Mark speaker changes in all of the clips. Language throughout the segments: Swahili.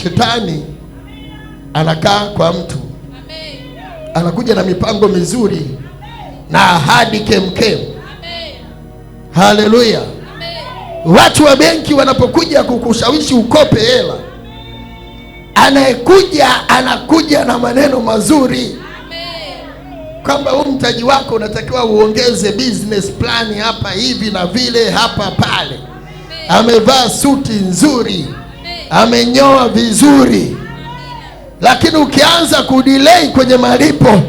Speaker 1: Shetani anakaa kwa mtu, anakuja na mipango mizuri na ahadi kemkem. Haleluya. Watu wa benki wanapokuja kukushawishi ukope hela, anakuja na maneno mazuri kwamba huu mtaji wako unatakiwa uongeze business plan hapa hivi na vile hapa pale. Amevaa suti nzuri, amenyoa vizuri, lakini ukianza kudelay kwenye malipo,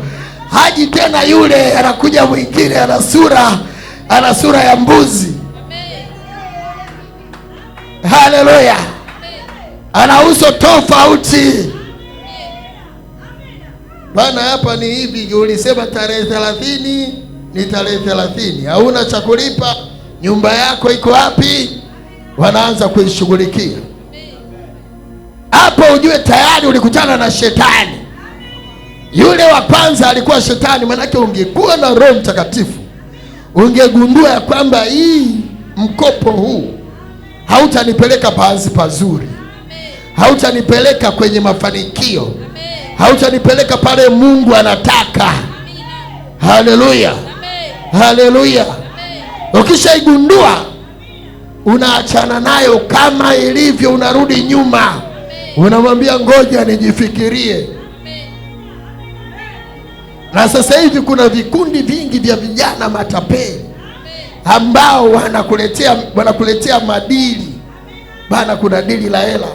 Speaker 1: haji tena yule, anakuja mwingine ana sura ya mbuzi. Haleluya. Ana uso tofauti. Bwana, hapa ni hivi, ulisema tarehe 30 ni tarehe 30. Hauna cha kulipa, nyumba yako iko wapi? Wanaanza kuishughulikia. Hapo ujue tayari ulikutana na shetani. Yule wa kwanza alikuwa shetani, manake ungekuwa na Roho Mtakatifu ungegundua ya kwamba hii mkopo huu hautanipeleka pahali pazuri, hautanipeleka kwenye mafanikio, hautanipeleka pale Mungu anataka. Haleluya, haleluya. Ukishaigundua, unaachana nayo kama ilivyo, unarudi nyuma, unamwambia ngoja nijifikirie. Na sasa hivi kuna vikundi vingi vya vijana matapeli ambao wanakuletea madili. Bana, kuna dili la hela,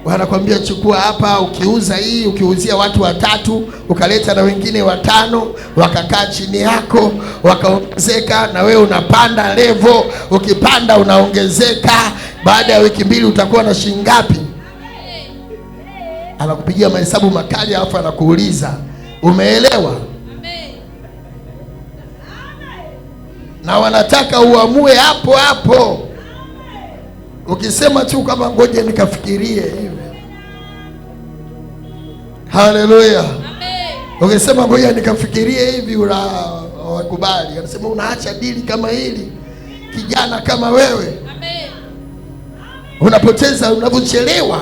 Speaker 1: wanakwambia chukua hapa, ukiuza hii, ukiuzia watu 3, ukaleta na wengine 5, wakakaa chini yako, wakaongezeka, na wewe unapanda level. Ukipanda unaongezeka, baada ya wiki 2 utakuwa na shilingi ngapi? Anakupigia mahesabu makali, alafu anakuuliza umeelewa? Na wanataka uamue hapo hapo. Ukisema tu kama ngoja nikafikirie hivi. Haleluya. Ukisema ngoja nikafikirie hivi, wakubali. Anasema unaacha dili kama hili, kijana kama wewe. Unapoteza, unavyochelewa.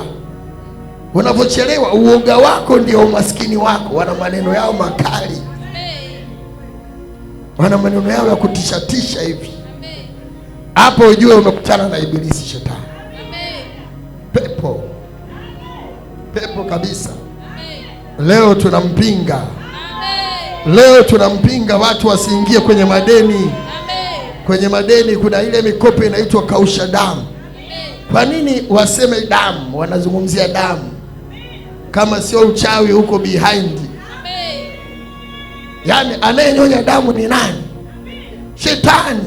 Speaker 1: Uoga wako ndio umaskini wako. Wana maneno yao makali, wana maneno yao ya kutishatisha hivi. Hapo ujue umekutana na ibilisi, shetani. Pepo kabisa. Leo tunampinga. Leo tunampinga watu wasiingie kwenye madeni. Kwenye madeni kuna ile mikopo inaitwa kausha damu. Kwa nini waseme damu? Wanazungumzia damu. Kama sio uchawi huko behind. Yaani anayenyonya damu ni nani? Shetani.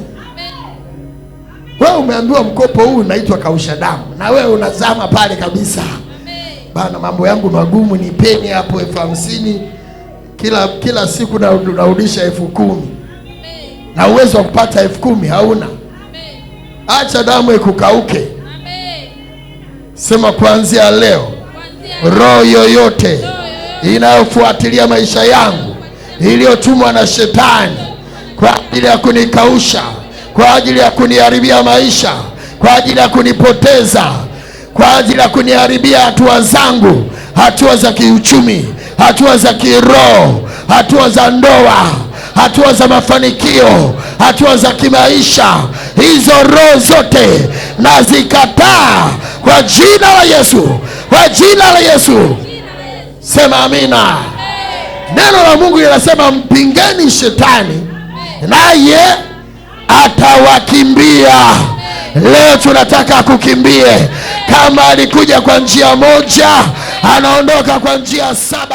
Speaker 1: Wewe umeambiwa mkopo huu unaitwa kausha damu, na wewe unazama pale kabisa. Bana, mambo yangu magumu, nipeni hapo 50,000 kila siku, na unarudisha 10,000. Na uwezo wa kupata 10,000 hauna. Acha damu ikukauke. Sema kuanzia leo, roho yoyote inayofuatilia maisha yangu, iliyotumwa na shetani kwa ajili ya kunikausha, kwa ajili ya kuniharibia maisha, kwa ajili ya kunipoteza, kwa ajili ya kuniharibia hatua zangu, hatua za kiuchumi, hatua za kiroho, hatua za ndoa, hatua za mafanikio, hatua za kimaisha, hizo roho zote nazikataa kwa jina la Yesu, kwa jina la Yesu. Sema amina. Neno la Mungu linasema mpingeni shetani naye atawakimbia. Leo tunataka kukimbie. Kama alikuja kwa njia moja, anaondoka kwa njia 7.